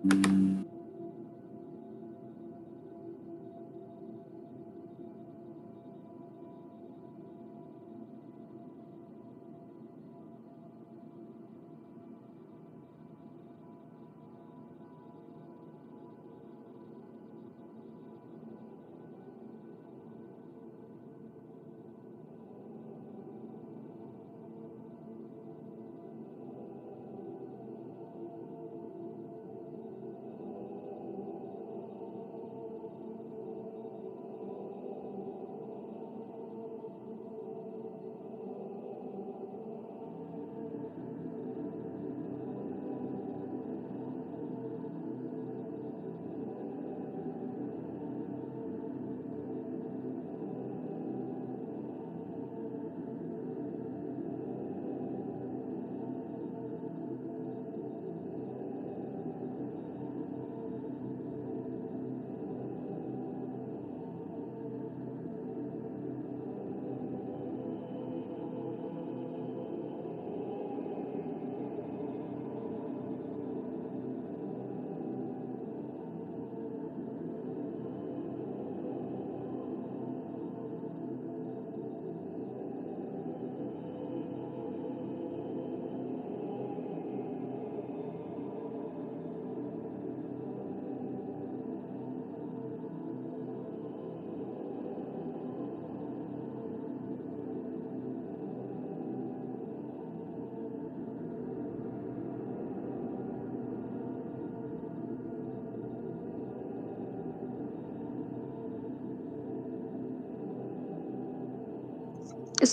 Is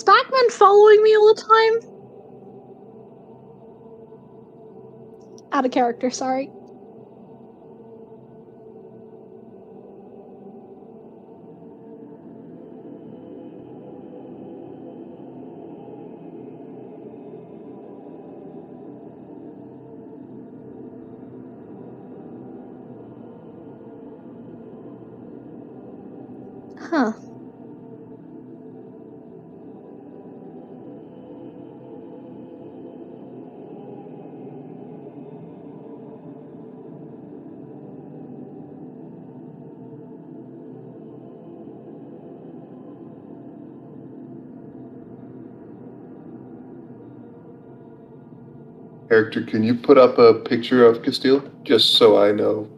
Pac-Man following me all the time? Out of character, sorry. Huh. Character, can you put up a picture of Castile, just so I know?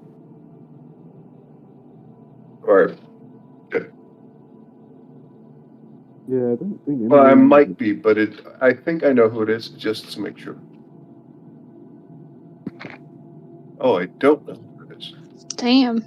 Alright. Good. Yeah, I don't think. Well, I might be, but I think I know who it is, just to make sure. Oh, I don't know who it is. Damn.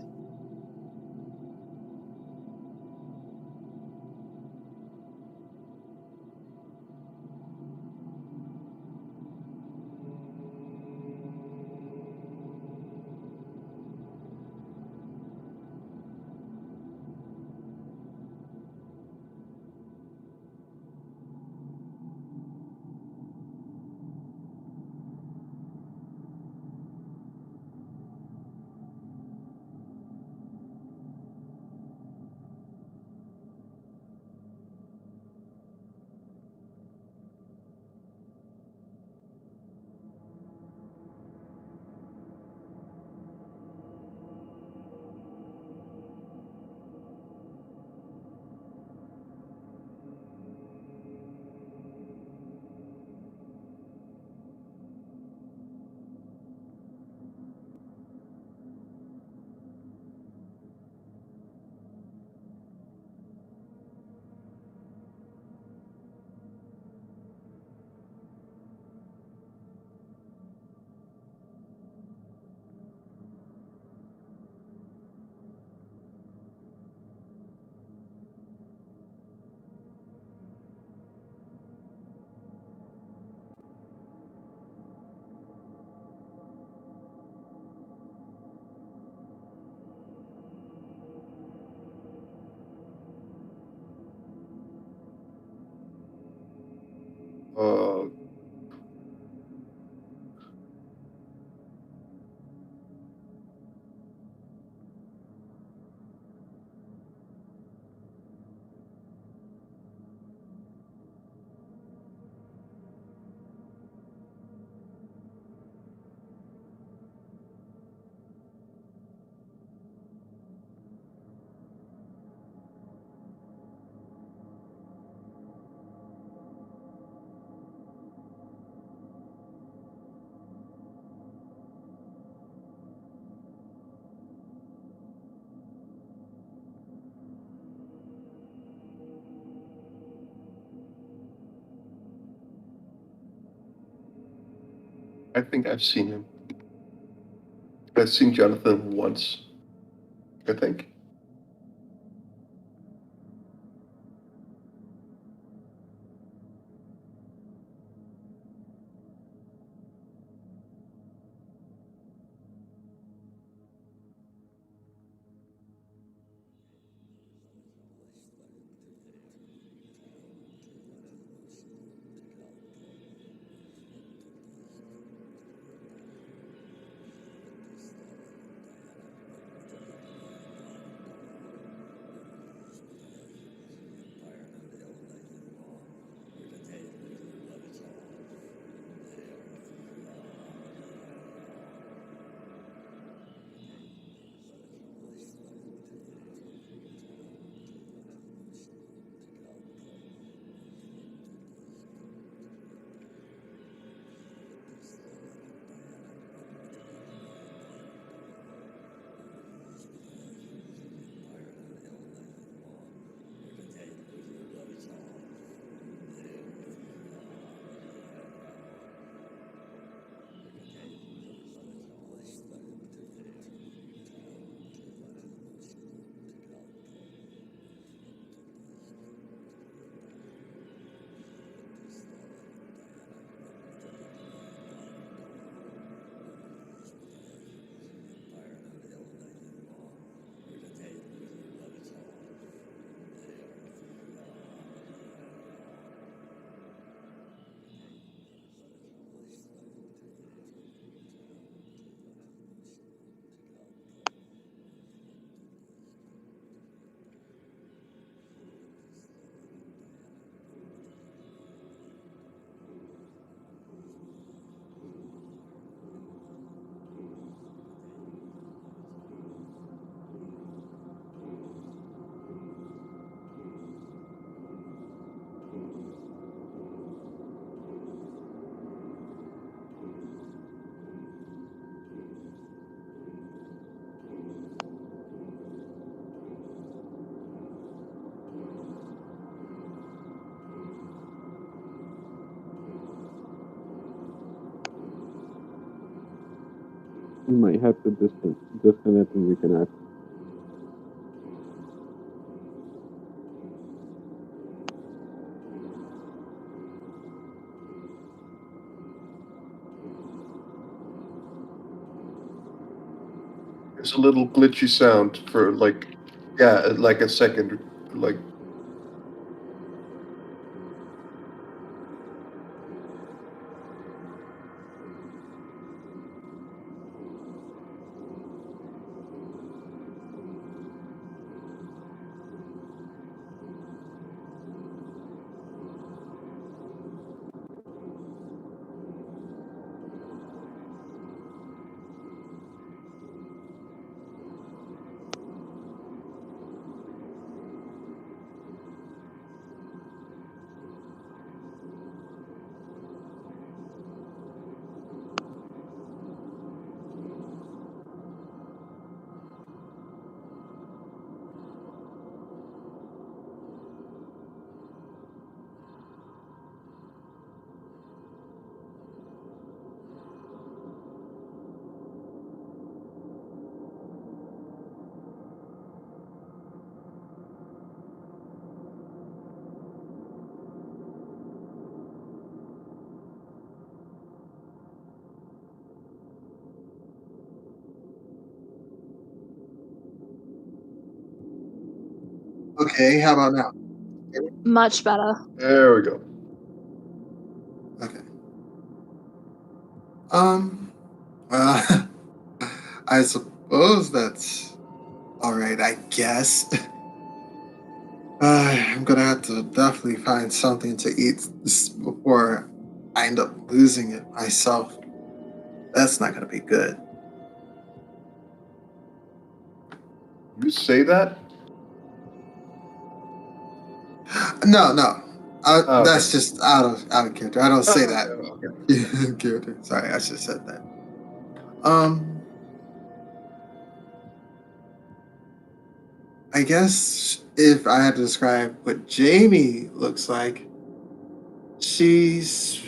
Uh, I think I've seen him. I've seen Jonathan once, I think. You might have to disconnect and reconnect. There's a little glitchy sound for like a second, like. Okay, how about now? Much better. There we go. Okay. Well, I suppose that's all right, I guess. I'm gonna have to definitely find something to eat before I end up losing it myself. That's not gonna be good. You say that? No, no. Oh, okay. That's just out of character. I don't say Oh, that okay. in character. Sorry, I should have said that. I guess if I had to describe what Jamie looks like, she's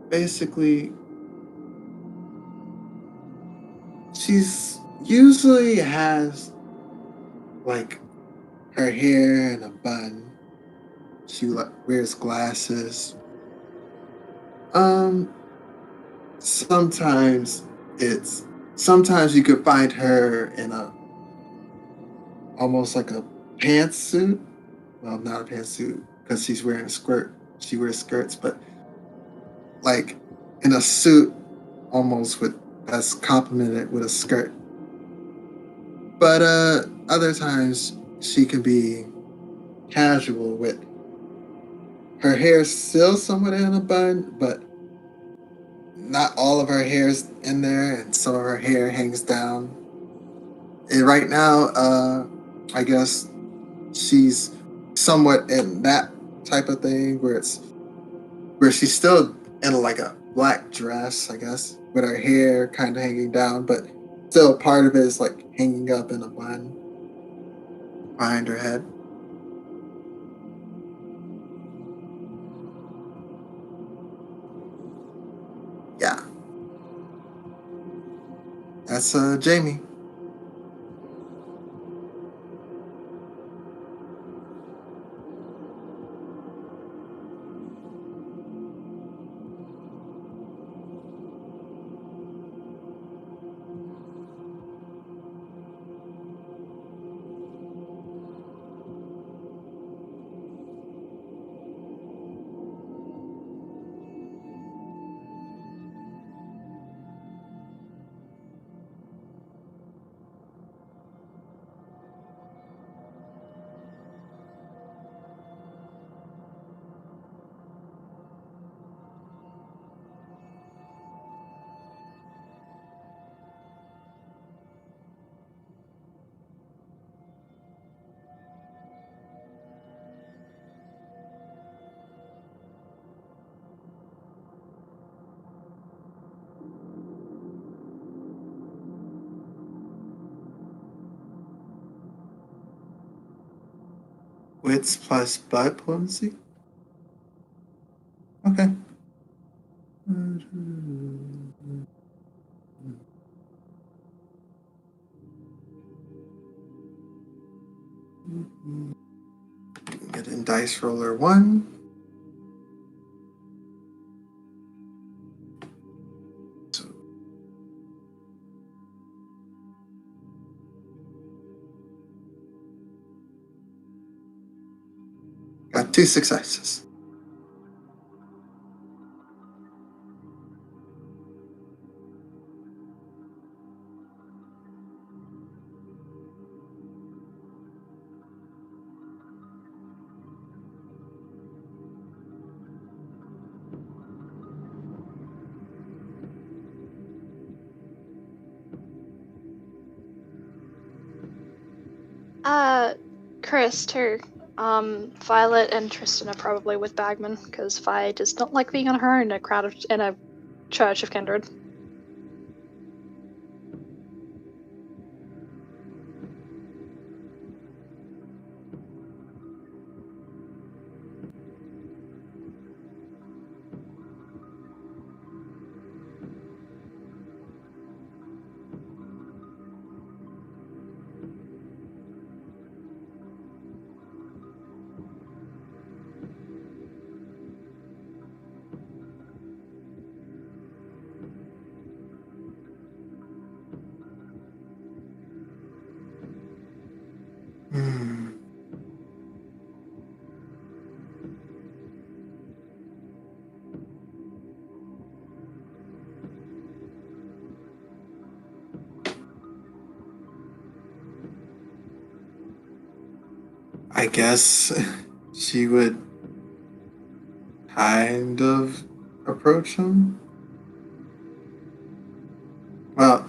basically she's usually has like her hair in a bun. She wears glasses. Um, sometimes it's sometimes you could find her in a almost like a pantsuit. Well, not a pantsuit because she's wearing a skirt. She wears skirts, but like in a suit almost with that's complemented with a skirt. But other times she can be casual with her hair still somewhat in a bun, but not all of her hair's in there, and some of her hair hangs down. And right now, I guess she's somewhat in that type of thing where she's still in like a black dress, I guess, with her hair kind of hanging down, but still part of it is like hanging up in a bun behind her head. Yeah, that's Jamie. Wits plus diplomacy. Okay. Get in dice roller one. So, got 2 successes. Chris too. Violet and Tristan are probably with Bagman because Vi does not like being on her own in a in a church of kindred. Hmm. I guess she would kind of approach him. Well,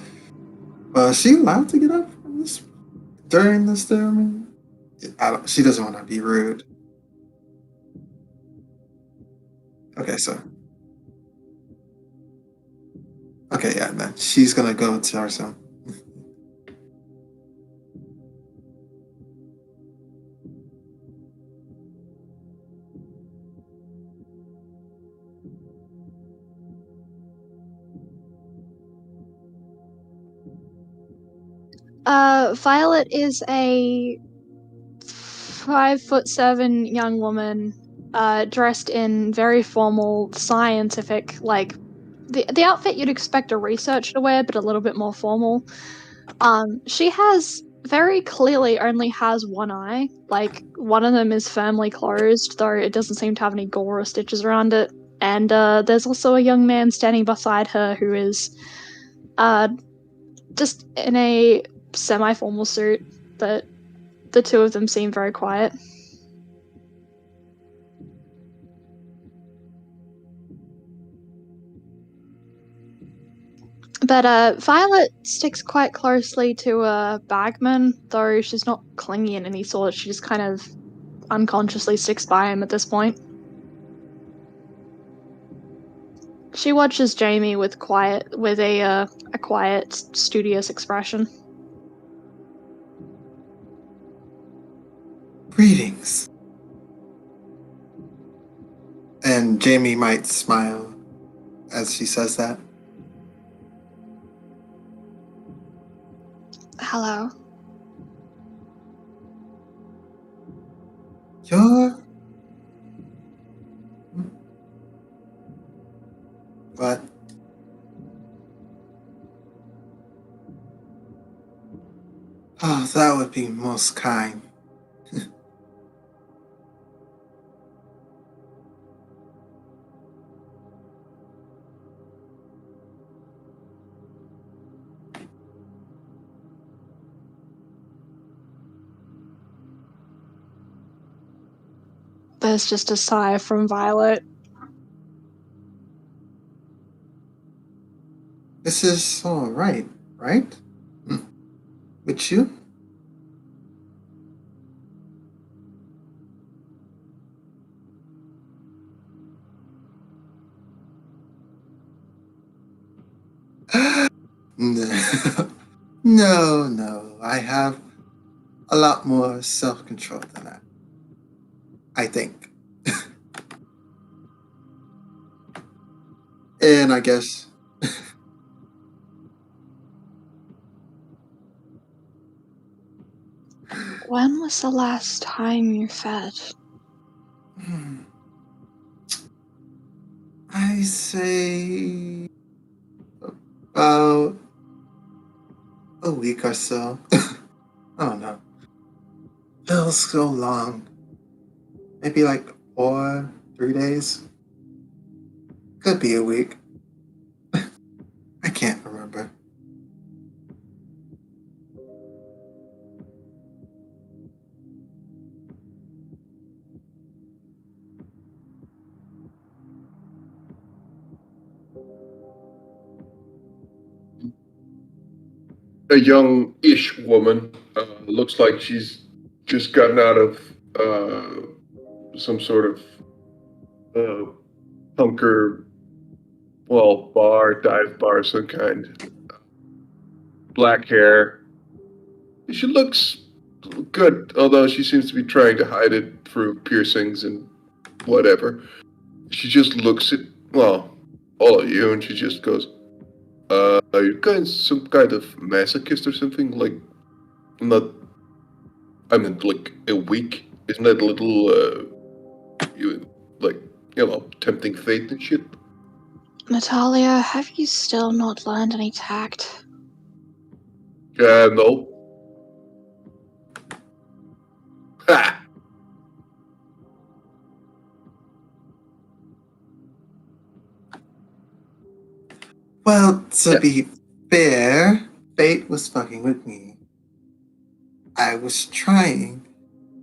is she allowed to get up from this during this ceremony? She doesn't want to be rude. Okay, so okay, yeah, then she's gonna go to her son. Violet is a 5'7" young woman, dressed in very formal, scientific, like the outfit you'd expect a researcher to wear, but a little bit more formal. She has very clearly only has one eye. Like one of them is firmly closed, though it doesn't seem to have any gore or stitches around it. And there's also a young man standing beside her who is just in a semi-formal suit, but the two of them seem very quiet. But Violet sticks quite closely to Bagman, though she's not clingy in any sort. She just kind of unconsciously sticks by him at this point. She watches Jamie with a quiet, studious expression. Greetings. And Jamie might smile as she says that. Hello. You're... What? Oh, that would be most kind. There's just a sigh from Violet. This is all right? With you? No. I have a lot more self-control than that. I think. And I guess... When was the last time you fed? I say... about a week or so. I don't know. Feels so long. Maybe like 3 days. Could be a week. I can't remember. A young-ish woman. Looks like she's just gotten out of some sort of bunker, dive bar of some kind. Black hair. She looks good, although she seems to be trying to hide it through piercings and whatever. She just looks at, all of you, and she just goes, are you guys some kind of masochist or something? Like, like a week? Isn't that a little, tempting fate and shit? Natalia, have you still not learned any tact? No. Ha! Well, to be fair, fate was fucking with me. I was trying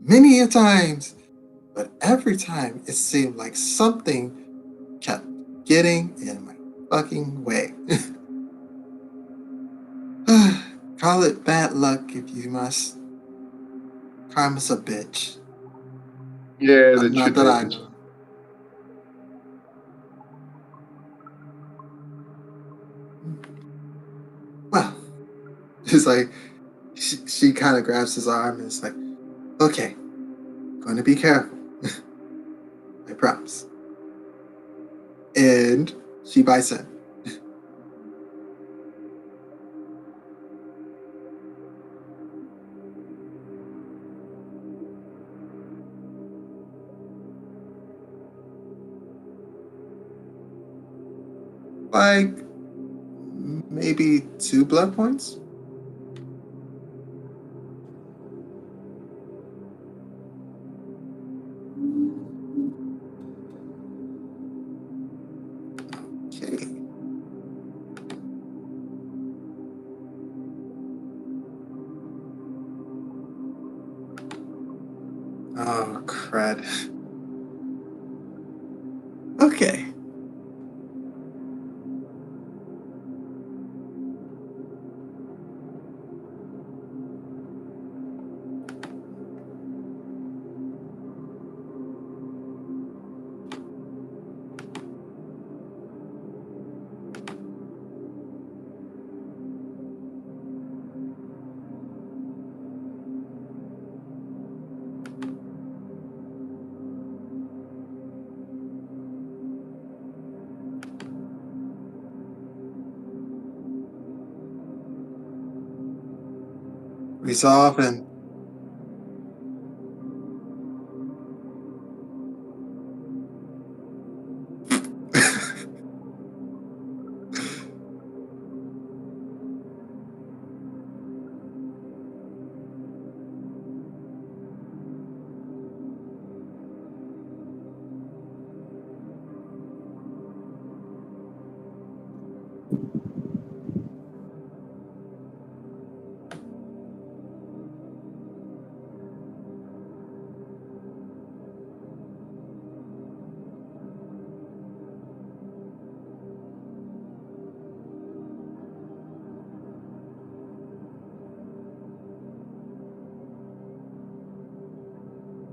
many a times, but every time it seemed like something kept getting in my fucking way. Call it bad luck if you must. Karma's a bitch. Yeah, that Not shit that I happens. know. Well, it's like she kind of grabs his arm and it's like, okay, going to be careful. I promise. And she bites in. Like maybe 2 blood points. Okay. Oh, crud. Okay. Resolve and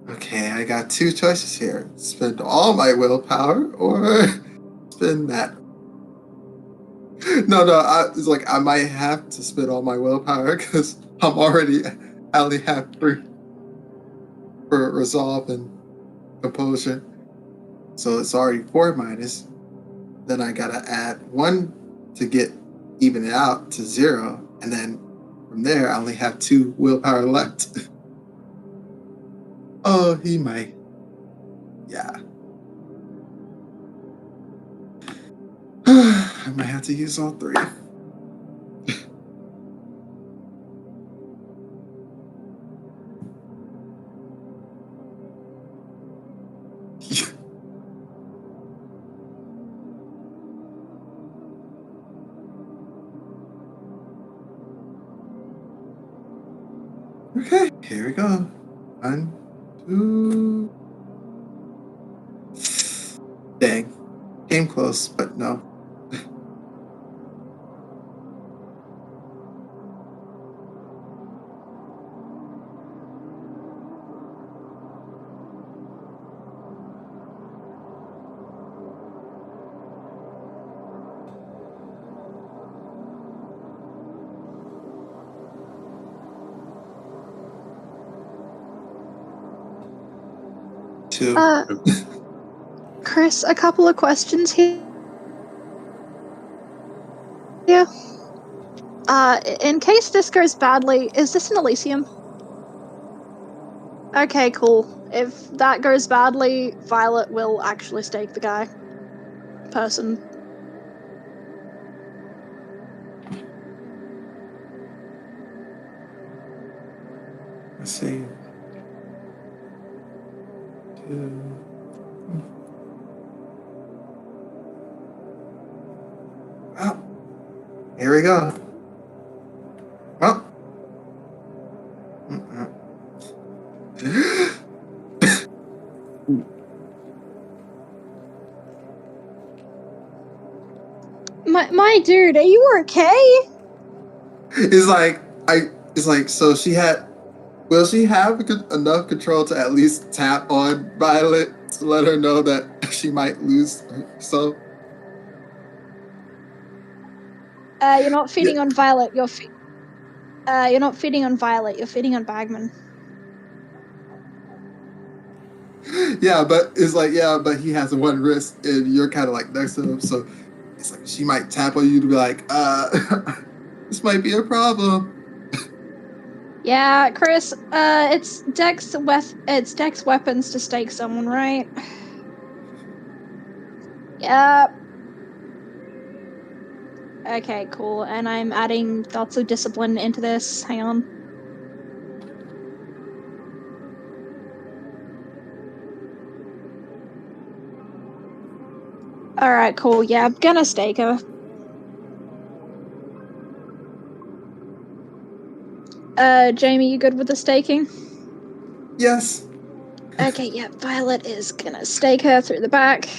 okay, I got 2 choices here. Spend all my willpower or spend that. No, it's like I might have to spend all my willpower because I only have 3 for resolve and composure. So it's already 4 minus. Then I gotta add 1 to even it out to 0. And then from there, I only have 2 willpower left. Oh, he might. Yeah. I might have to use all 3. Okay, here we go. 1, 2. Dang. Came close, but no. Two. Chris, a couple of questions here. Yeah. In case this goes badly, is this an Elysium? Okay, cool. If that goes badly, Violet will actually stake the guy. Person. Let's see. 2. Well, here we go. Well. My dude, are you okay? It's like, so will she have enough control to at least tap on Violet to let her know that she might lose herself? You're not feeding on Violet, you're not feeding on Violet, you're feeding on Bagman. Yeah, but it's like, but he has 1 wrist and you're kind of like next to him, so it's like she might tap on you to be like, this might be a problem. Yeah, Chris, it's Dex weapons to stake someone, right? Yeah. Okay, cool. And I'm adding thoughts of discipline into this. Hang on. Alright, cool. Yeah, I'm gonna stake her. Jamie, you good with the staking? Yes. Okay, yeah, Violet is gonna stake her through the back.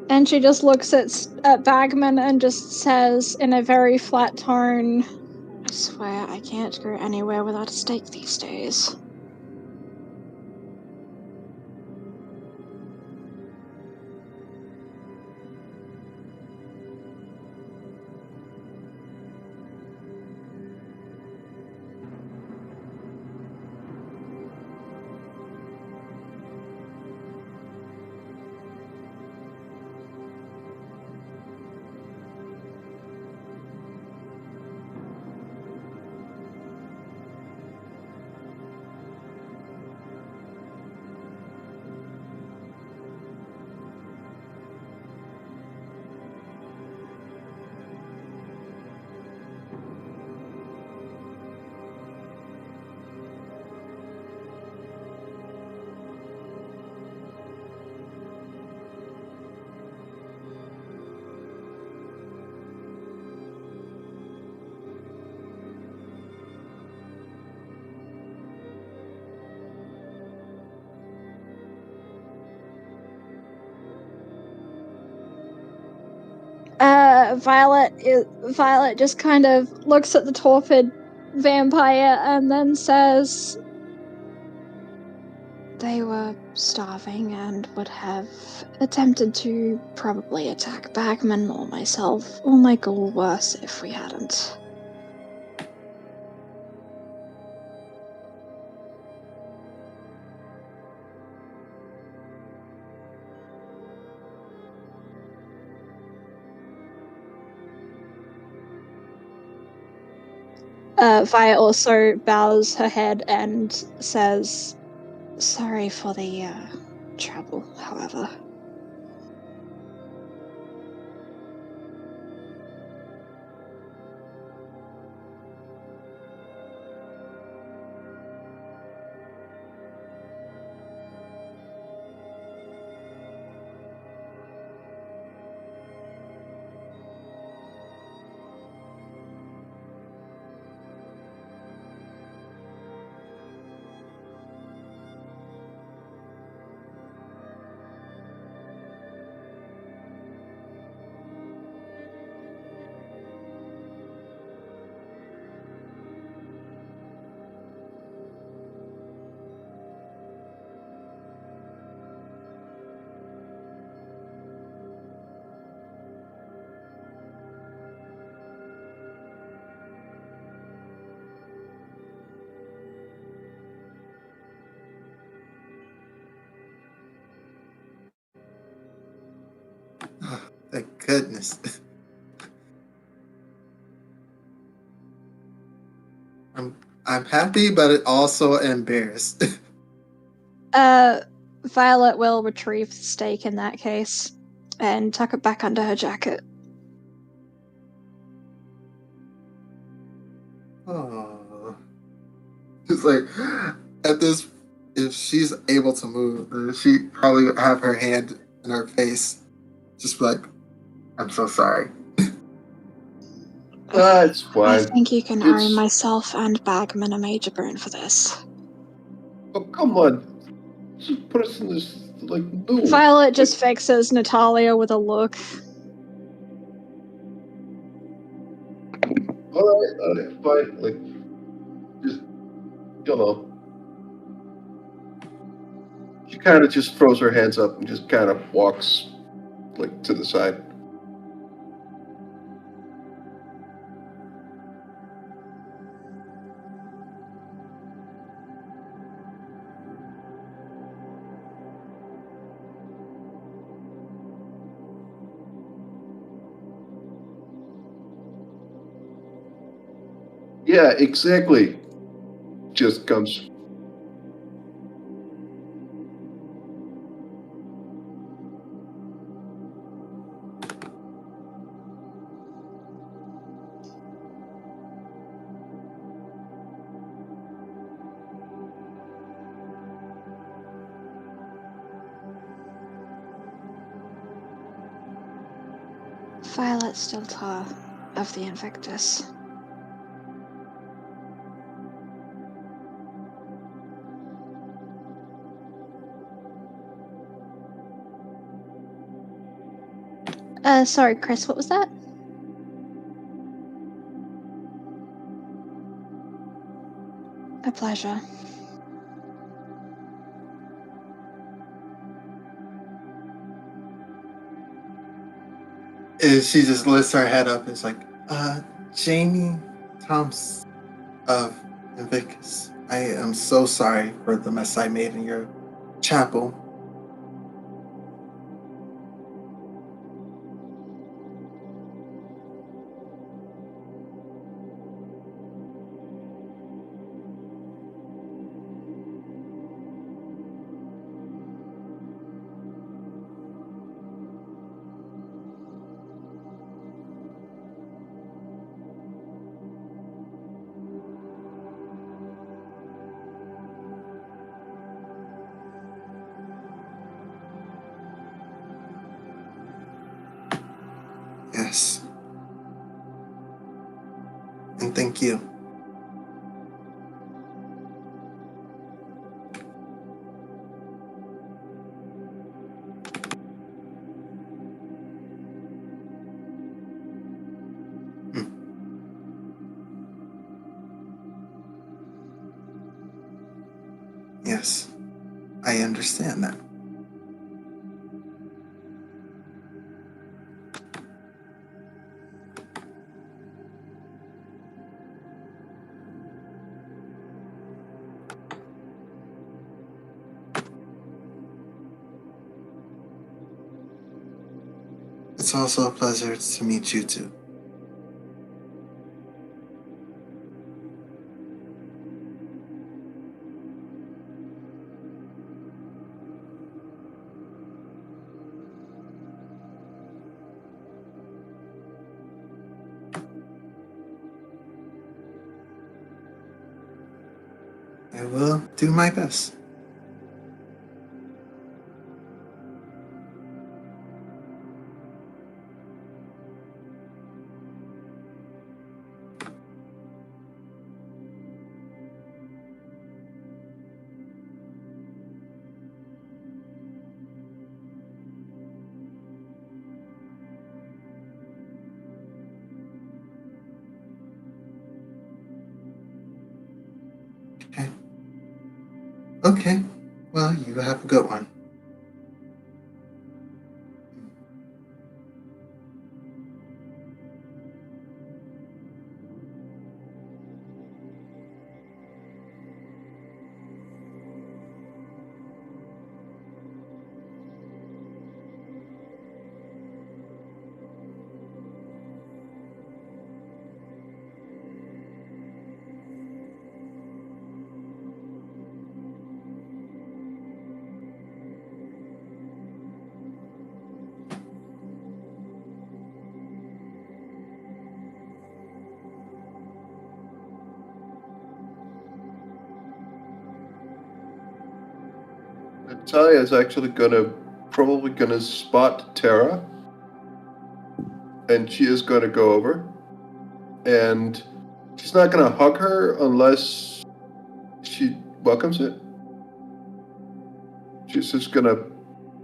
And she just looks at Bagman and just says in a very flat tone, I swear I can't go anywhere without a stake these days. Violet just kind of looks at the torpid vampire and then says, they were starving and would have attempted to probably attack Bagman or myself, or Michael, or worse if we hadn't. Vi also bows her head and says, sorry for the trouble, however. Oh, thank goodness. I'm happy, but also embarrassed. Violet will retrieve the stake in that case and tuck it back under her jacket. Oh, it's like at this, if she's able to move, then she probably would have her hand in her face, just like, "I'm so sorry." It's I fine. think you can owe It's myself and Bagman a major boon for this. oh come on, just put us in this like no. Violet just fixes Natalia with a look. All right, fine. Like just you know. She kind of just throws her hands up and just kind of walks like to the side. Yeah, exactly. Just comes. Violet Stiltar of the Invictus. Sorry, Chris, what was that? A pleasure. And she just lifts her head up and is like, Jamie Thompson of Invictus. I am so sorry for the mess I made in your chapel. Yes. And thank you. Yes, I understand that. It's also a pleasure to meet you too. I will do my best. Okay. Okay. Well, you have a good one. Natalia is actually probably gonna spot Tara, and she is gonna go over, and she's not gonna hug her unless she welcomes it. She's just gonna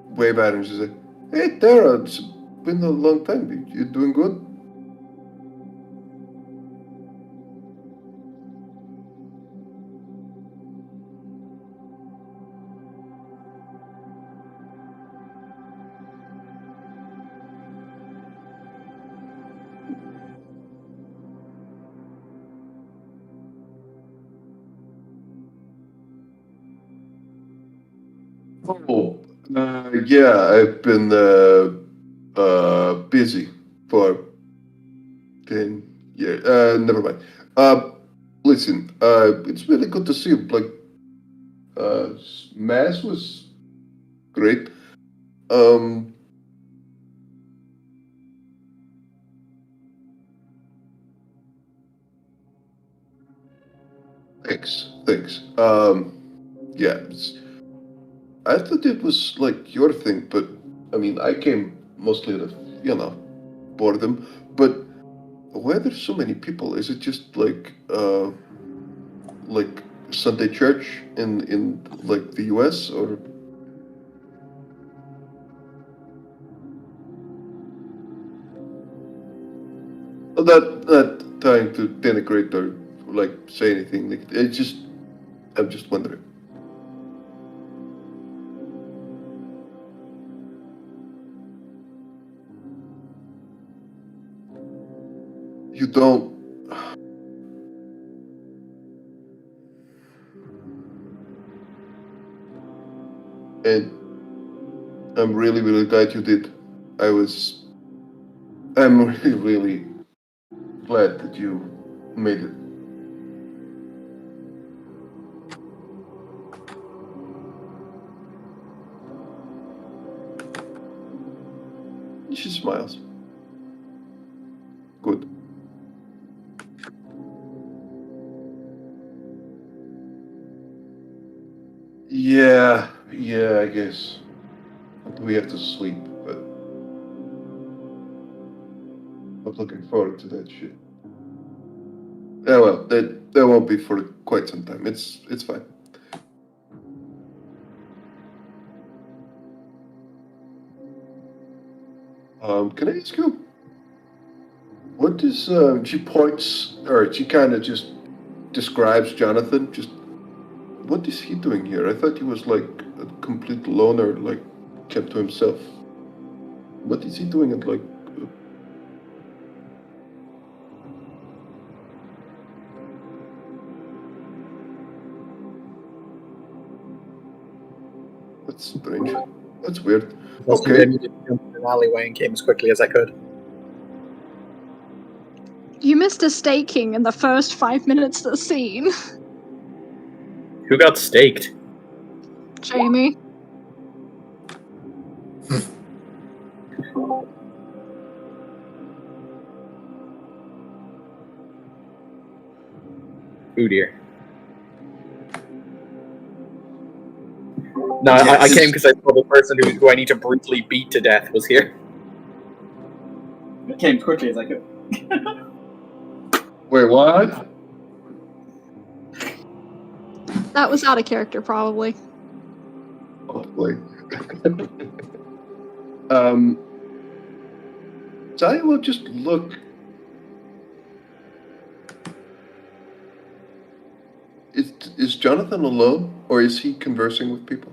wave at her and she's like, "Hey, Tara, it's been a long time. You doing good?" Oh, yeah, I've been busy for 10 years. Never mind. Listen, it's really good to see you. Like, Mass was great. Um, thanks. Yeah, I thought it was like your thing, but I mean, I came mostly out of, boredom. But why are there so many people? Is it just like Sunday church in like the U.S. or? Not trying to denigrate or like say anything. Like, I'm just wondering. You don't. And I'm really, really glad you did. I'm really, really glad that you made it. She smiles. Good. Yeah, I guess. We have to sleep, but I'm looking forward to that shit. Yeah, well, that won't be for quite some time. It's fine. Can I ask you, what is she points, or she kind of just describes Jonathan? Just what is he doing here? I thought he was like a complete loner, like kept to himself. What is he doing at like? That's strange. That's weird. Also, Okay. I needed to jump in an alleyway and came as quickly as I could. You missed a staking in the first 5 minutes of the scene, Who got staked? Jamie. Oh dear. No, I Yes. came because I saw the person who I need to brutally beat to death was here. I came as quickly as I could. Wait, what? That was out of character, probably. Hopefully. So I will just look. Is Jonathan alone, or is he conversing with people?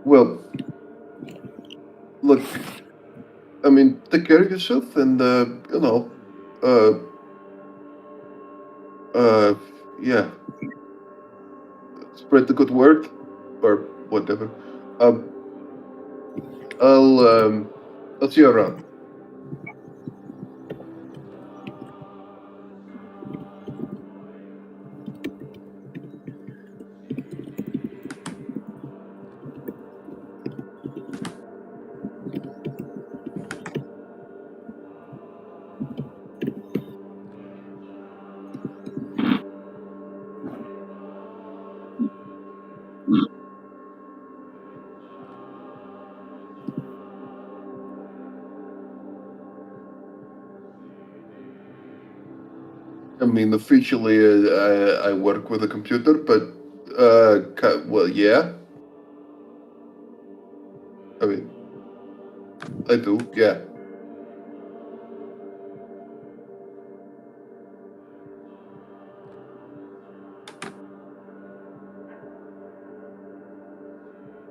Well, look, I mean, take care of yourself, and yeah, spread the good word, or whatever. Um, I'll see you around. I mean, officially, I work with a computer, but well, yeah. I mean, I do, yeah.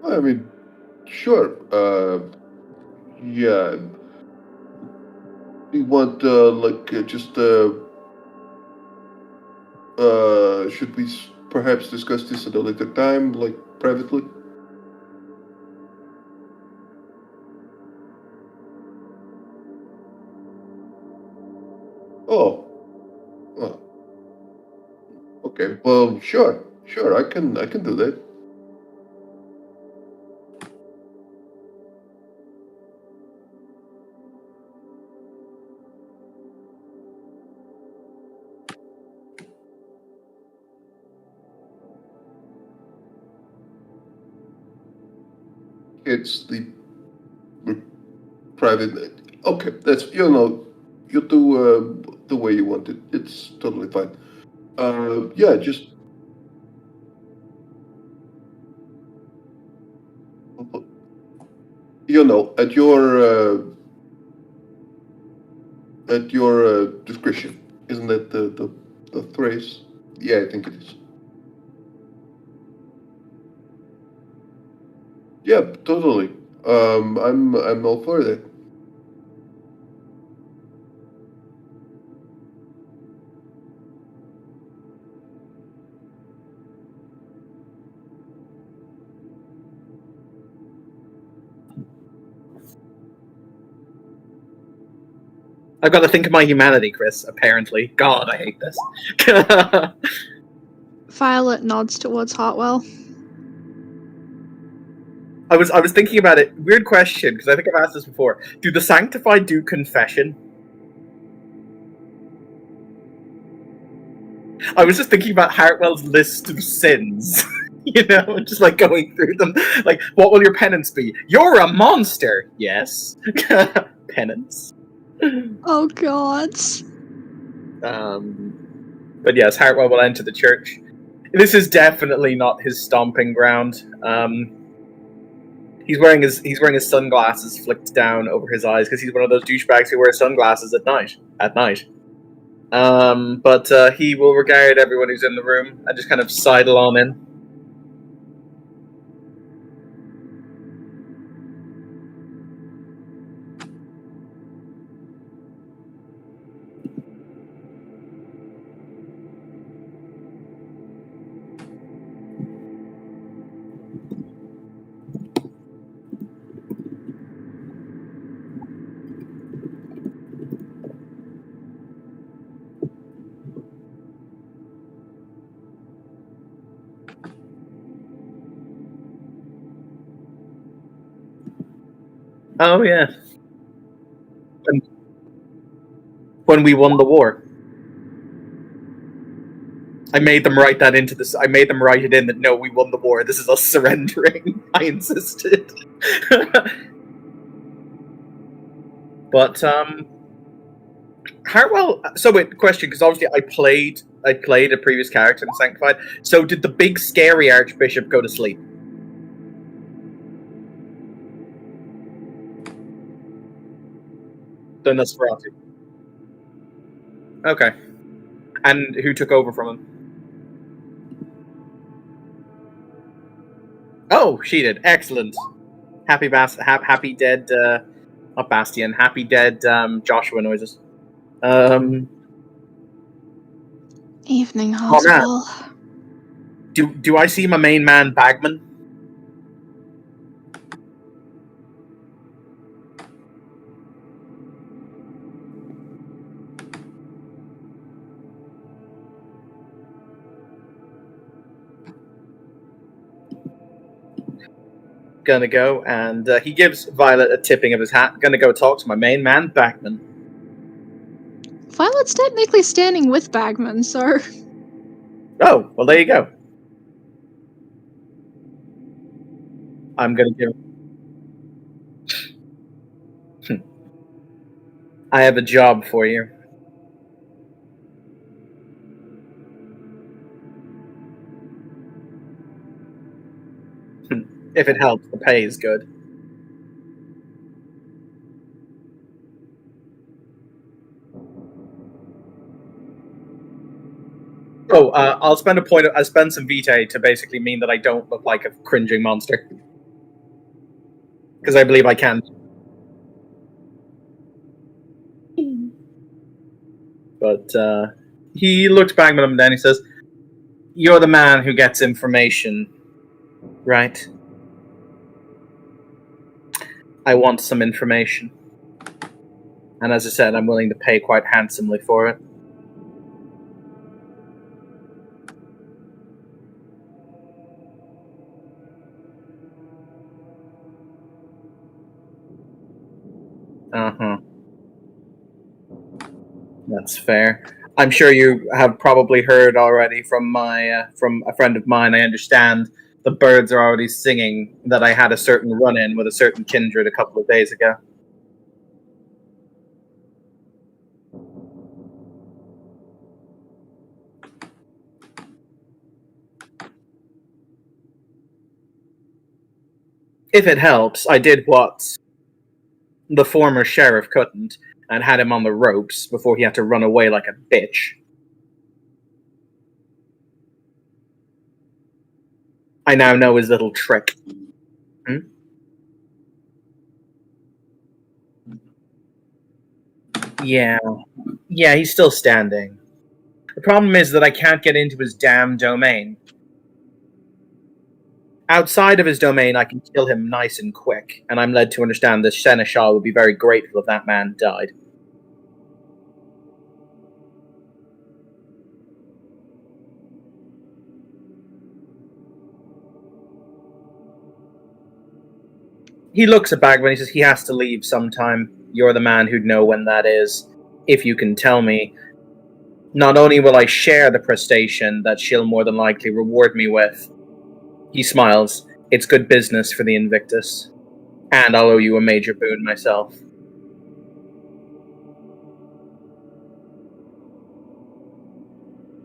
I mean, sure. Yeah. You want just Should we perhaps discuss this at a later time, like privately? Oh. Oh. Okay. Well, sure. Sure, I can do that. It's the private. Okay, that's you do the way you want it. It's totally fine. Yeah, just at your discretion. Isn't that the phrase? Yeah, I think it is. Yeah, totally. I'm all for that. I've got to think of my humanity, Chris, apparently. God, I hate this. Violet nods towards Hartwell. I was thinking about it. Weird question, because I think I've asked this before. Do the Sanctified do confession? I was just thinking about Hartwell's list of sins. Just like going through them. Like, what will your penance be? You're a monster! Yes. Penance. Oh god. But yes, Hartwell will enter the church. This is definitely not his stomping ground. He's wearing his sunglasses flicked down over his eyes because he's one of those douchebags who wears sunglasses at night. But he will regard everyone who's in the room and just kind of sidle on in. Oh yeah. When we won the war. I made them write that into this. I made them write it in that no, we won the war. This is us surrendering. I insisted. But Hartwell. So wait, question, because obviously I played a previous character in Sanctified. So did the big scary Archbishop go to sleep? The Nosferatu. Okay. And who took over from him? Oh, she did. Excellent. Happy dead. Not Bastion. Happy dead. Joshua noises. Evening, Hartwell. Do I see my main man Bagman? Gonna go, and he gives Violet a tipping of his hat. Gonna go talk to my main man, Bagman. Violet's technically standing with Bagman, so... Oh, well, there you go. I'm gonna give... I have a job for you. If it helps, the pay is good. Oh, I'll spend I'll spend some vitae to basically mean that I don't look like a cringing monster. Because I believe I can. But He looks Bagman up and down. He says, "You're the man who gets information, right? I want some information. And as I said, I'm willing to pay quite handsomely for it." Uh-huh. That's fair. I'm sure you have probably heard already from from a friend of mine. I understand the birds are already singing that I had a certain run-in with a certain kindred a couple of days ago. If it helps, I did what the former sheriff couldn't, and had him on the ropes before he had to run away like a bitch. I now know his little trick. Yeah, he's still standing. The problem is that I can't get into his damn domain. Outside of his domain, I can kill him nice and quick, and I'm led to understand the Seneschal would be very grateful if that man died. He looks at Bagman, he says he has to leave sometime. You're the man who'd know when that is. If you can tell me, not only will I share the prestation that she'll more than likely reward me with. He smiles. It's good business for the Invictus. And I'll owe you a major boon myself.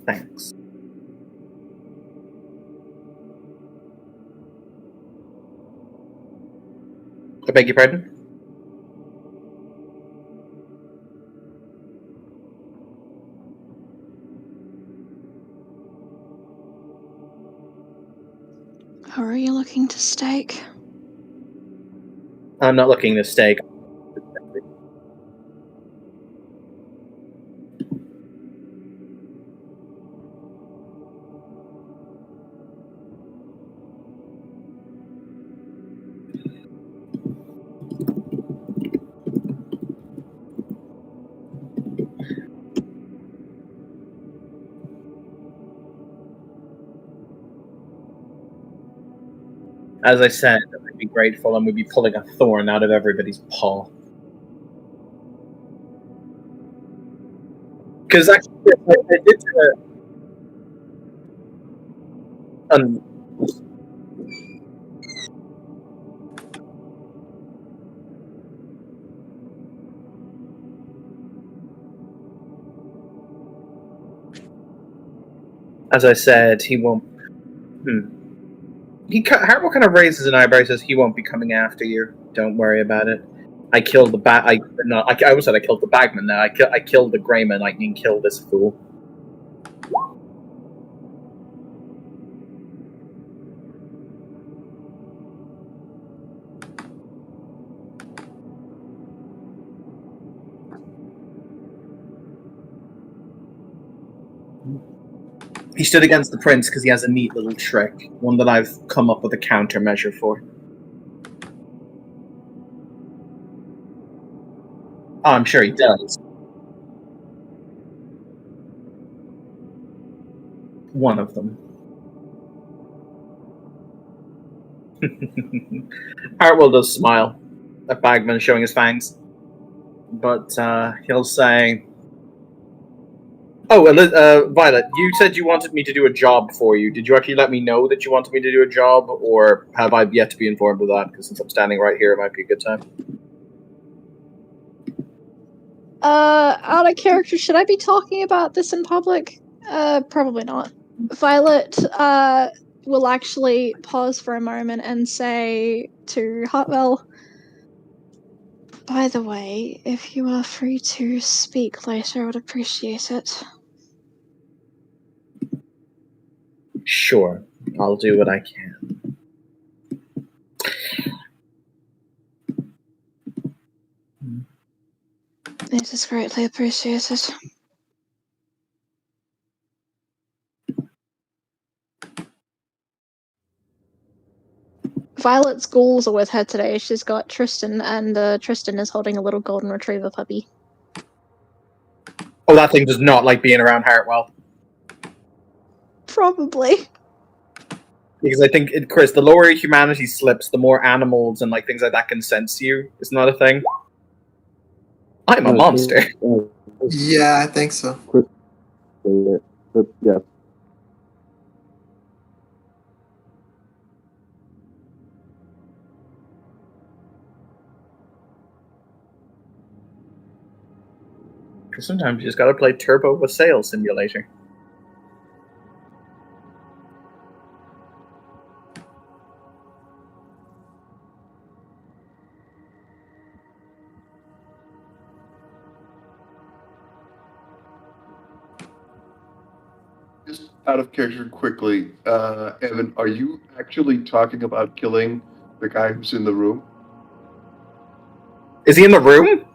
Thanks. I beg your pardon? Who are you looking to stake? I'm not looking to stake. As I said, I'd be grateful and we'd be pulling a thorn out of everybody's paw. Because actually, I did as I said, he won't. Hartwell kind of raises an eyebrow. He says he won't be coming after you. Don't worry about it. I killed the I almost said I killed the bagman. Now I killed the Greyman. I can kill this fool. He stood against the prince because he has a neat little trick, one that I've come up with a countermeasure for. Oh, I'm sure he does. One of them. Hartwell does smile at Bagman showing his fangs. But he'll say, "Oh, Violet, you said you wanted me to do a job for you. Did you actually let me know that you wanted me to do a job, or have I yet to be informed of that? Because since I'm standing right here, it might be a good time." Out of character, should I be talking about this in public? Probably not. Violet, will actually pause for a moment and say to Hartwell, by the way, if you are free to speak later, I would appreciate it. Sure, I'll do what I can. It is greatly appreciated. Violet's ghouls are with her today. She's got Tristan, and Tristan is holding a little golden retriever puppy. Oh, that thing does not like being around Hartwell. Probably. Because I think, Chris, the lower humanity slips, the more animals and like things like that can sense you. It's not a thing. I'm a monster. Yeah, I think so. But yeah. Sometimes you just gotta play Turbo with Sail Simulator. Just out of character quickly, Evan, are you actually talking about killing the guy who's in the room? Is he in the room?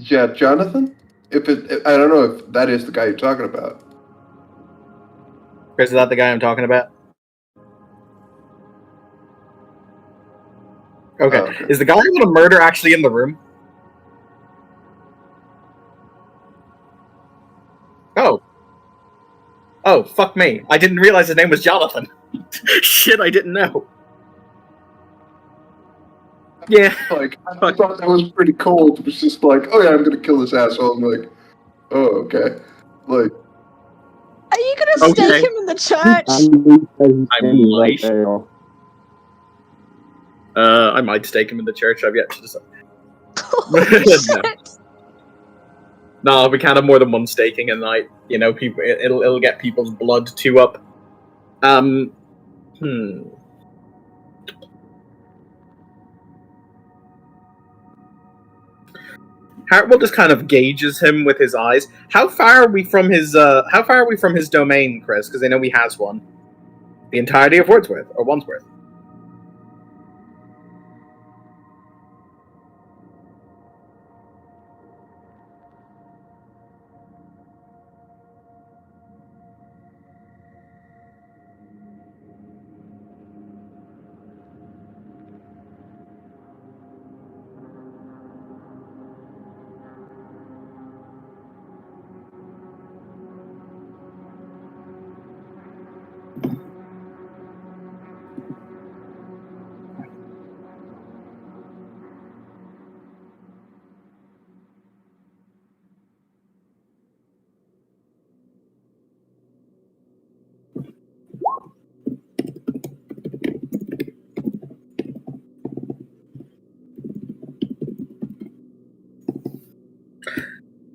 Yeah, Jonathan? I don't know if that is the guy you're talking about. Chris, is that the guy I'm talking about? Okay. Oh, okay. Is the guy I'm gonna murder actually in the room? Oh. Oh, fuck me. I didn't realize his name was Jonathan. Shit, I didn't know. Yeah. Like, I thought that was pretty cold. It was just like, oh yeah, I'm gonna kill this asshole. I'm like, oh, okay. Like, Are you gonna Okay. stake him in the church? I might stake him in the church. I've yet to decide. Holy shit. No, we can't have more than one staking a night. You know, people. It'll get people's blood too up. Hartwell just kind of gauges him with his eyes. How far are we from his? How far are we from his domain, Chris? Because I know he has one. The entirety of Wordsworth or Wandsworth.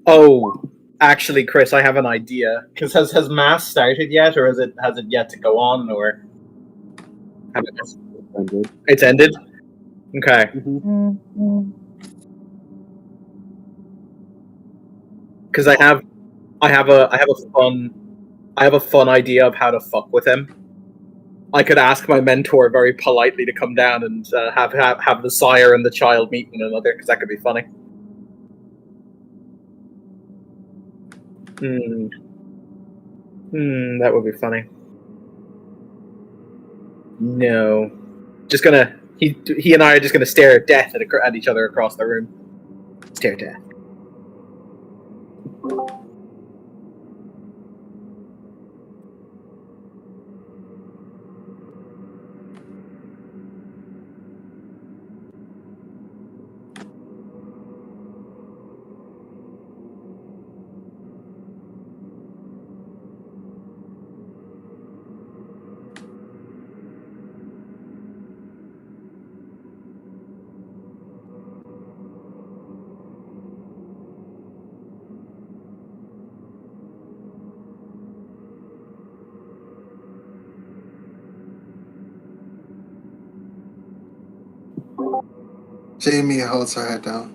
Oh, actually, Chris, I have an idea. Because has mass started yet, or has it yet to go on, or it's ended? Okay. Because I have a fun idea of how to fuck with him. I could ask my mentor very politely to come down and have the sire and the child meet one another, because that could be funny. That would be funny. No, just gonna he and I are just gonna stare at death at each other across the room. Stare at death. Jamie holds her head down.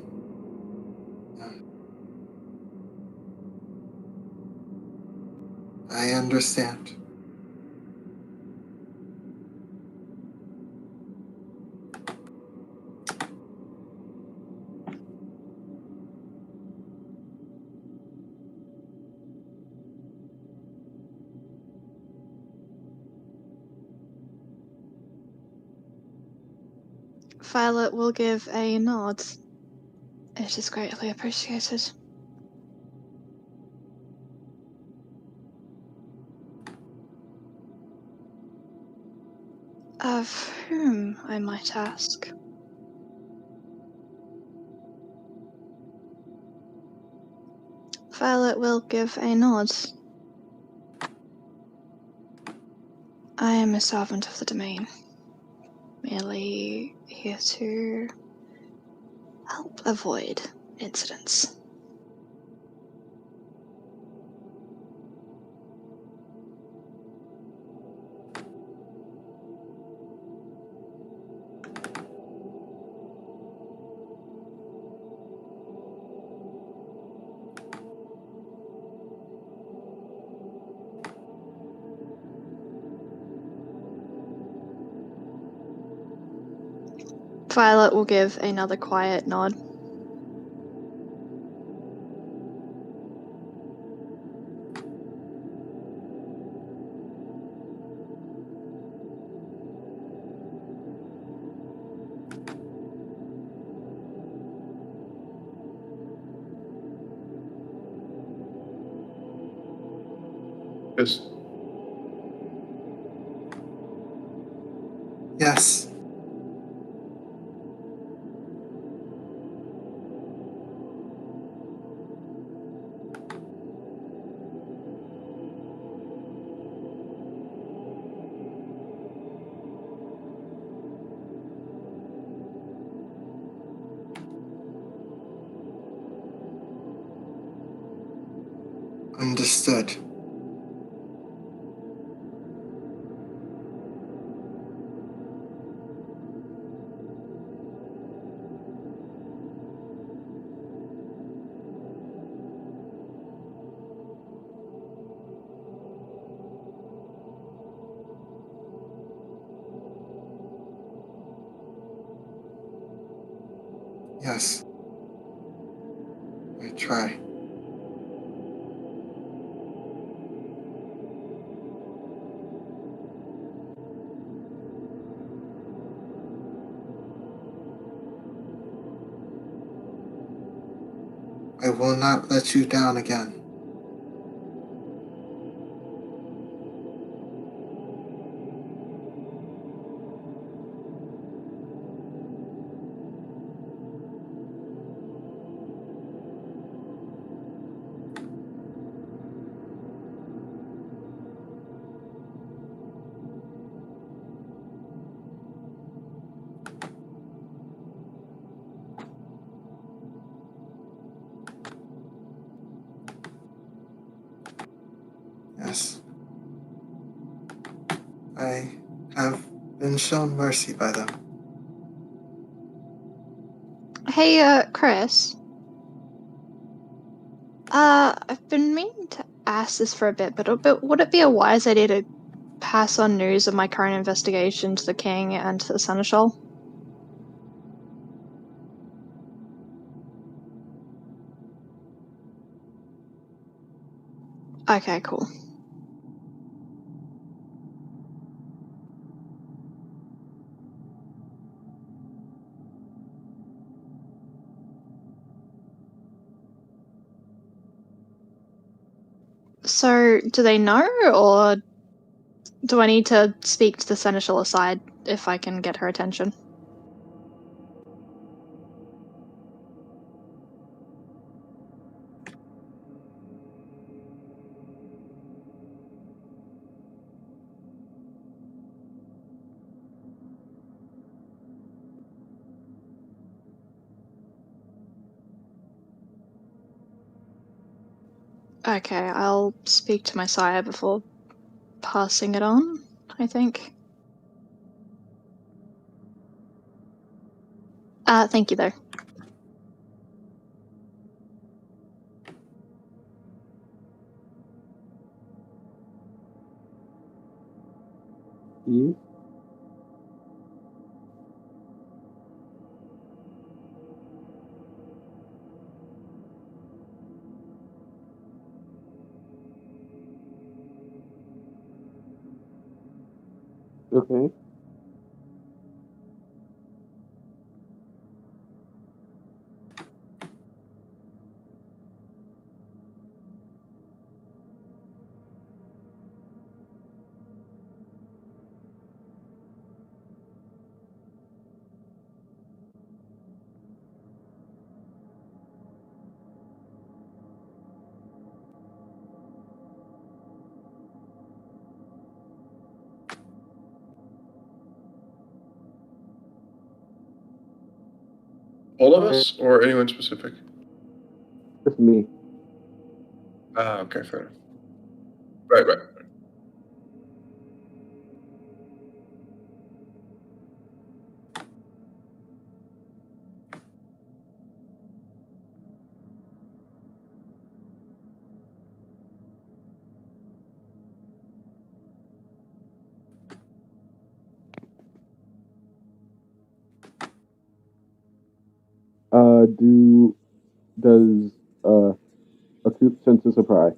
I understand. Violet will give a nod. It is greatly appreciated. Of whom, I might ask? Violet will give a nod. I am a servant of the domain. Merely here to help avoid incidents. Violet will give another quiet nod. Just Yes. Understood. Yes. I try. I will not let you down again. Yes. I have been shown mercy by them. Hey, Chris. I've been meaning to ask this for a bit, but would it be a wise idea to pass on news of my current investigation to the king and to the seneschal? Okay, cool. So, do they know, or do I need to speak to the seneschal aside if I can get her attention? Okay, I'll speak to my sire before passing it on, I think. Thank you, though. You? Okay. All of us, or anyone specific? Just me. Okay, fair enough. Right. Does acute senses apply?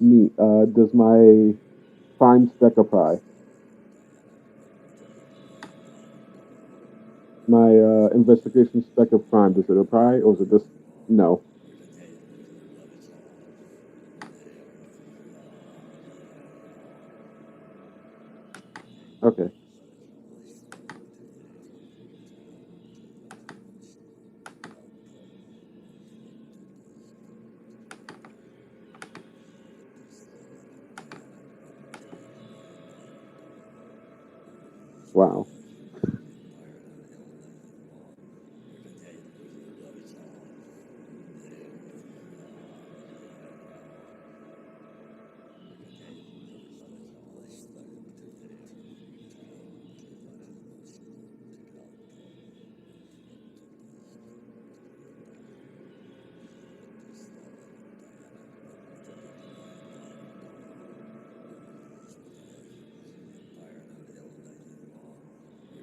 Me. Does my crime spec apply? My investigation spec of crime, does it apply, or is it just no? Okay. Wow.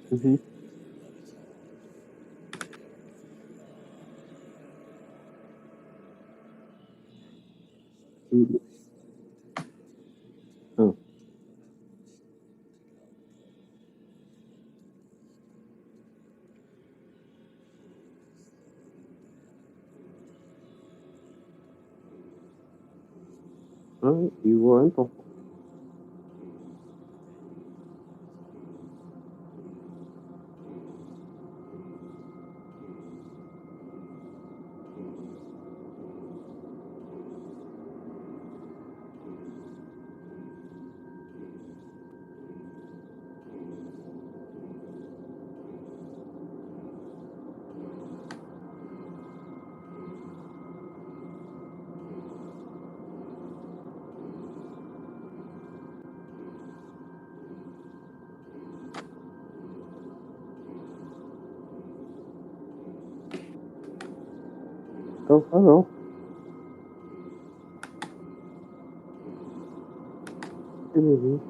Mm-hmm. Oh. All right, you were info. Oh, hello. Hey, baby.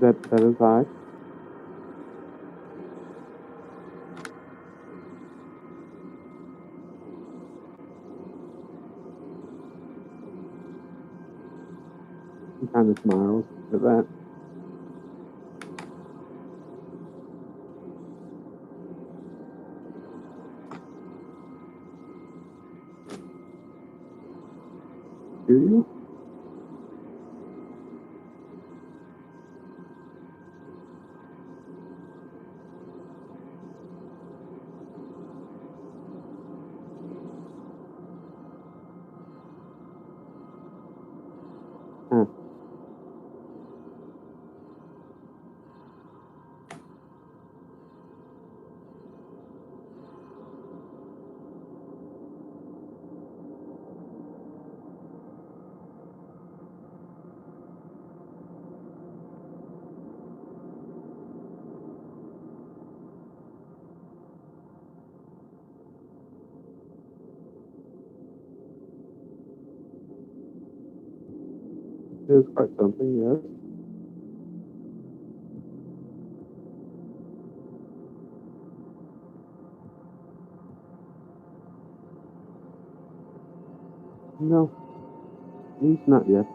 That is I. He kind of smiles at that. Do you? Huh. It is quite something, yes. No, he's not yet.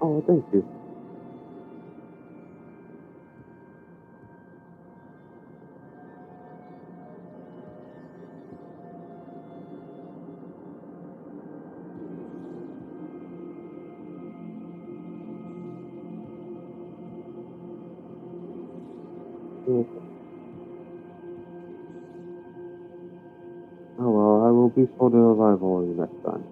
Oh, thank you. Oh well, I will be sure to arrive early next time.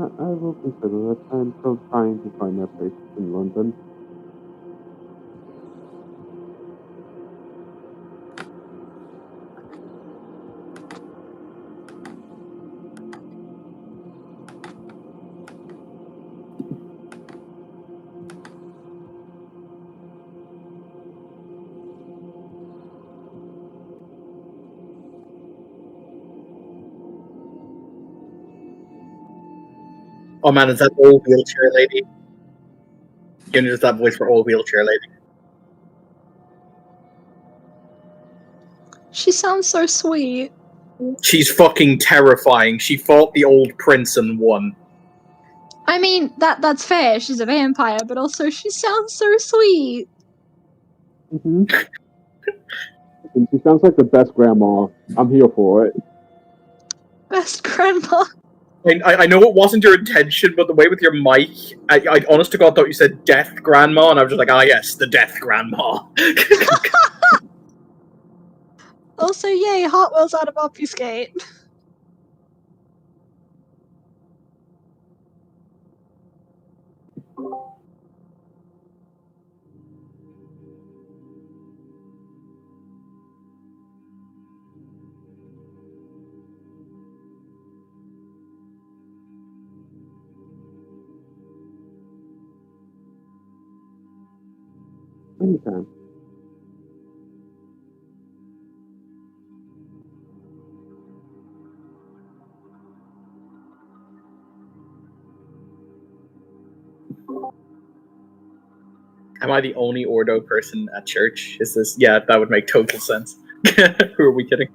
I will consider it. I'm still trying to find my place in London. Oh man, is that old wheelchair lady? You know, just that voice for old wheelchair lady. She sounds so sweet. She's fucking terrifying. She fought the old prince and won. I mean, that's fair. She's a vampire, but also she sounds so sweet. Mm-hmm. And she sounds like the best grandma. I'm here for it. Best grandma. I know it wasn't your intention, but the way with your mic, I honest to God thought you said death grandma, and I was just like, ah yes, the death grandma. Also, yay, Hot Wheels out of Obfuscate. Anytime. Am I the only Ordo person at church? Is this? Yeah, that would make total sense. Who are we kidding?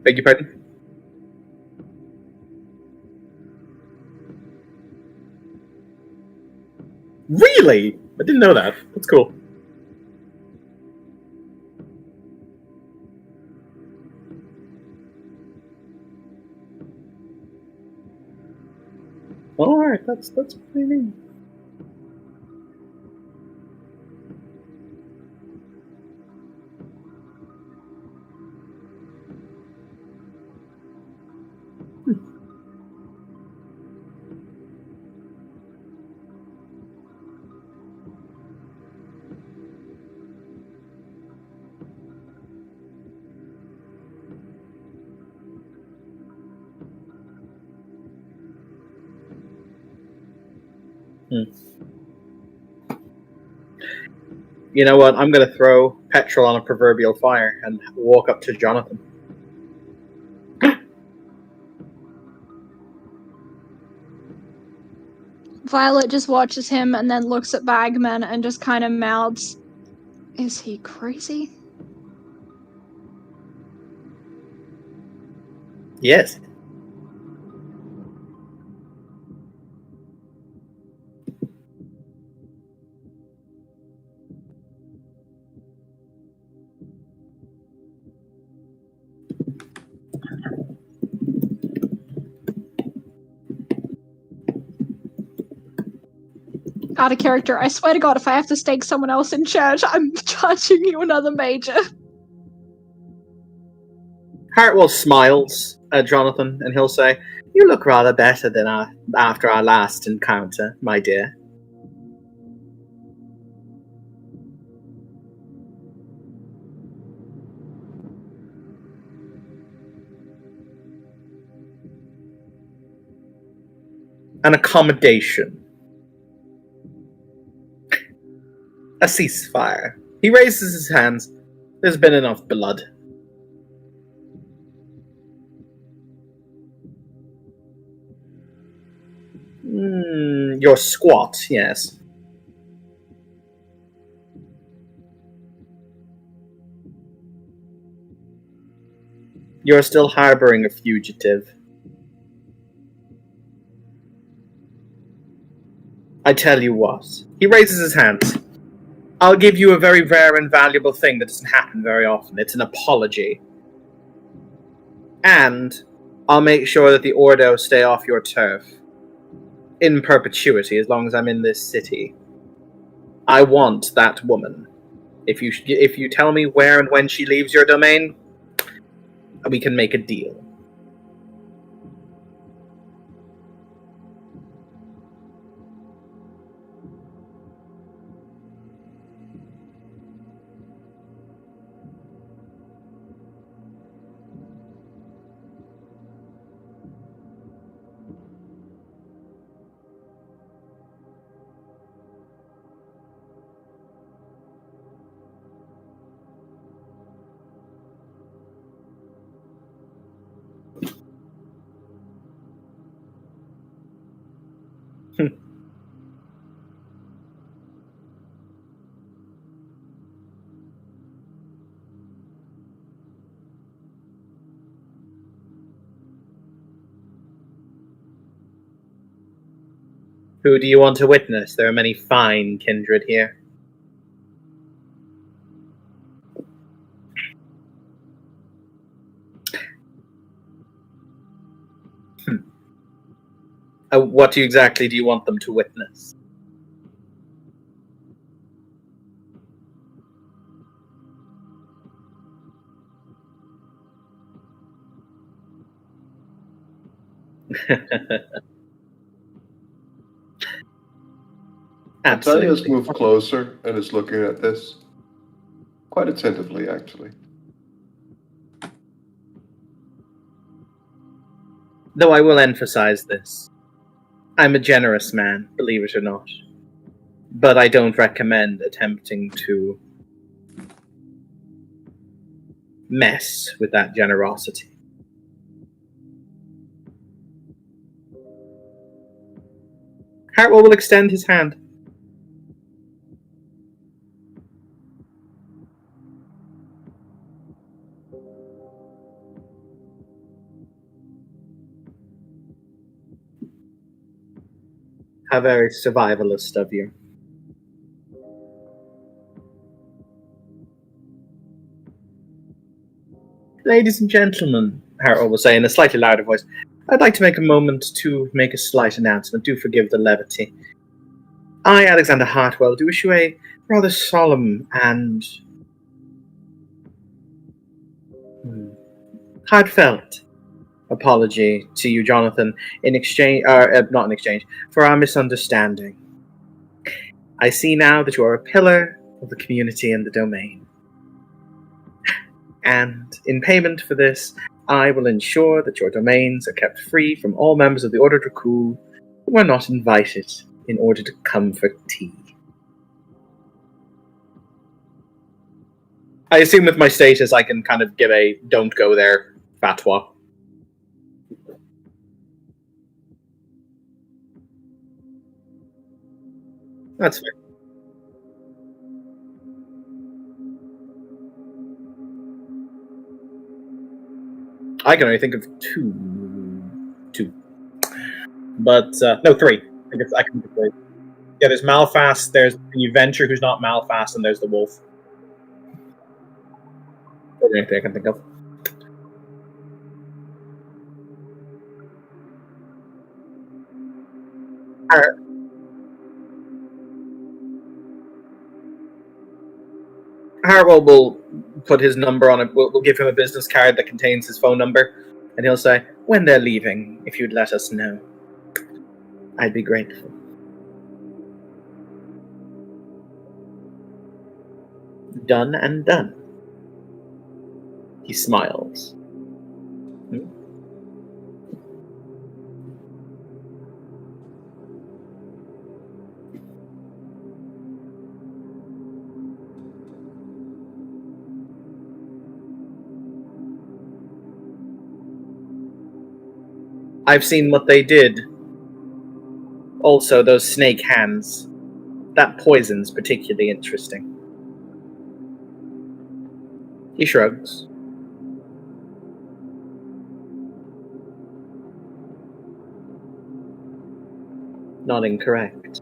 Beg your pardon? Really? I didn't know that. That's cool. Alright, that's pretty neat. You know what? I'm going to throw petrol on a proverbial fire and walk up to Jonathan. Violet just watches him and then looks at Bagman and just kind of mouths, "Is he crazy?" Yes. Out of character, I swear to God, if I have to stake someone else in church, I'm charging you another major. Hartwell smiles at Jonathan and he'll say, "You look rather better than after our last encounter, my dear." An accommodation. A ceasefire. He raises his hands. There's been enough blood. You're squat, yes. You're still harboring a fugitive. I tell you what. He raises his hands. I'll give you a very rare and valuable thing that doesn't happen very often. It's an apology. And I'll make sure that the Ordo stay off your turf. In perpetuity, as long as I'm in this city. I want that woman. If you tell me where and when she leaves your domain, we can make a deal. Who do you want to witness? There are many fine kindred here. What exactly do you want them to witness? Natalia's moved closer and is looking at this. Quite attentively, actually. Though I will emphasize this. I'm a generous man, believe it or not. But I don't recommend attempting to mess with that generosity. Hartwell will extend his hand. How very survivalist of you. Ladies and gentlemen, Hartwell will say in a slightly louder voice, I'd like to make a moment to make a slight announcement. Do forgive the levity. I, Alexander Hartwell, do issue a rather solemn and heartfelt apology to you, Jonathan, in exchange, not in exchange, for our misunderstanding. I see now that you are a pillar of the community and the domain. And in payment for this, I will ensure that your domains are kept free from all members of the Order Dracul who are not invited in order to come for tea. I assume with my status I can kind of give a don't go there fatwa. That's fair. I can only think of two. But, no, three. I can think of three. Yeah, there's Malfast, there's the Venture who's not Malfast, and there's the Wolf. That's the only thing I can think of. Hartwell will put his number on it. We'll give him a business card that contains his phone number, and he'll say, when they're leaving, if you'd let us know, I'd be grateful. Done and done. He smiles. I've seen what they did. Also, those snake hands. That poison's particularly interesting. He shrugs. Not incorrect.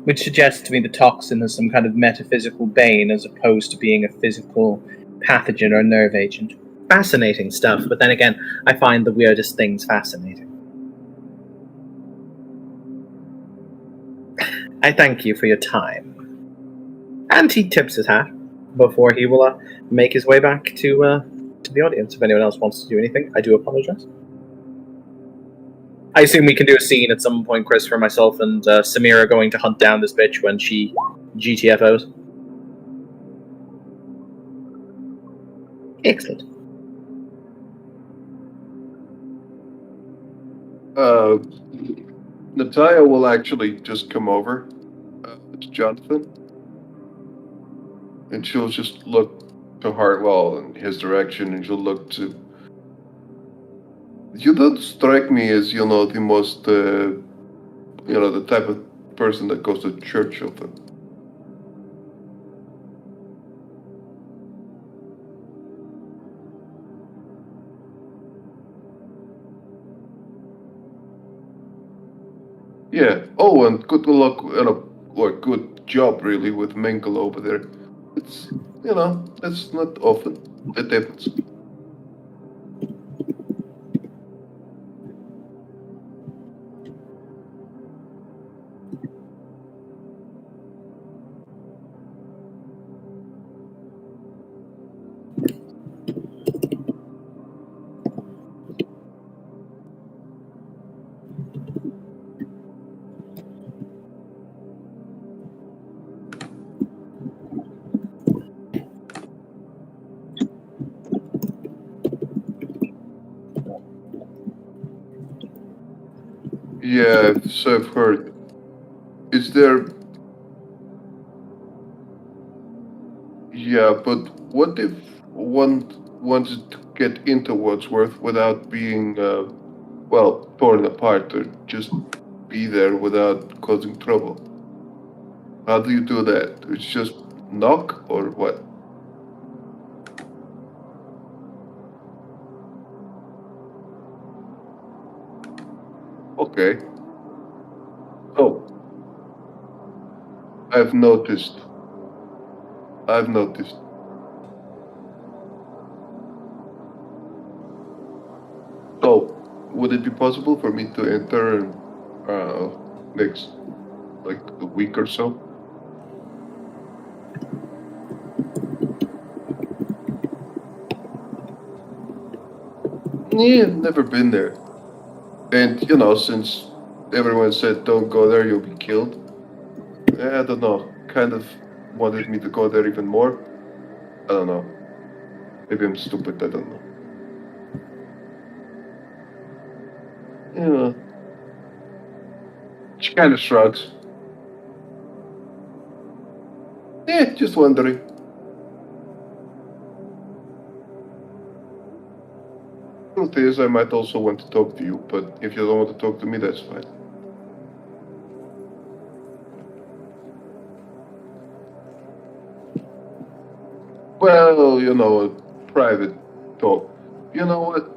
Which suggests to me the toxin has some kind of metaphysical bane as opposed to being a physical pathogen or nerve agent. Fascinating stuff, but then again, I find the weirdest things fascinating. I thank you for your time. And he tips his hat before he will make his way back to the audience. If anyone else wants to do anything, I do apologize. I assume we can do a scene at some point, Chris, for myself and Samira going to hunt down this bitch when she GTFOs. Excellent. Natalia will actually just come over to Jonathan, and she'll just look to Hartwell in his direction, and she'll look to... You don't strike me as, the most, the type of person that goes to church often. Yeah. Oh, and good luck, or good job, really, with Mingle over there. It's, that's not often. It happens. Yeah, so I've heard. Is there... Yeah, but what if one wanted to get into Wordsworth without being, torn apart, or just be there without causing trouble? How do you do that? It's just knock, or what? Okay. Oh, I've noticed. So, would it be possible for me to enter in next, a week or so? Yeah, never been there. And, since everyone said don't go there, you'll be killed. I don't know. Kind of wanted me to go there even more. I don't know. Maybe I'm stupid, I don't know. Yeah. She kind of shrugs. Just wondering. Truth is, I might also want to talk to you, but if you don't want to talk to me, that's fine. Well, a private talk. You know what?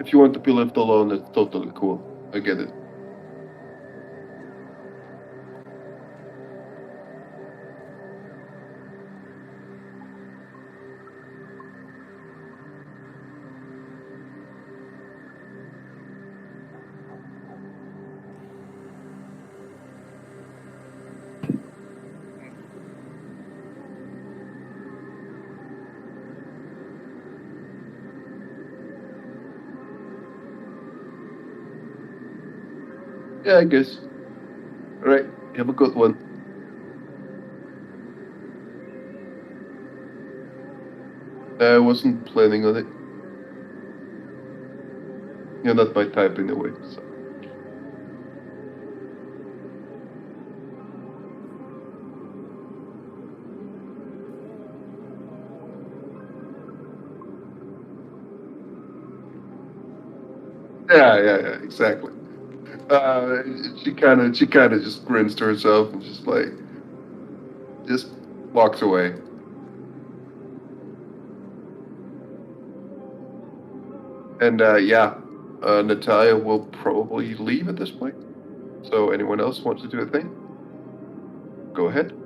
If you want to be left alone, that's totally cool. I get it. Yeah, I guess. Alright, have a good one. I wasn't planning on it. You're not my type anyway, so. Yeah, exactly. She kind of just grins to herself and just walks away. And Natalia will probably leave at this point. So anyone else wants to do a thing? Go ahead.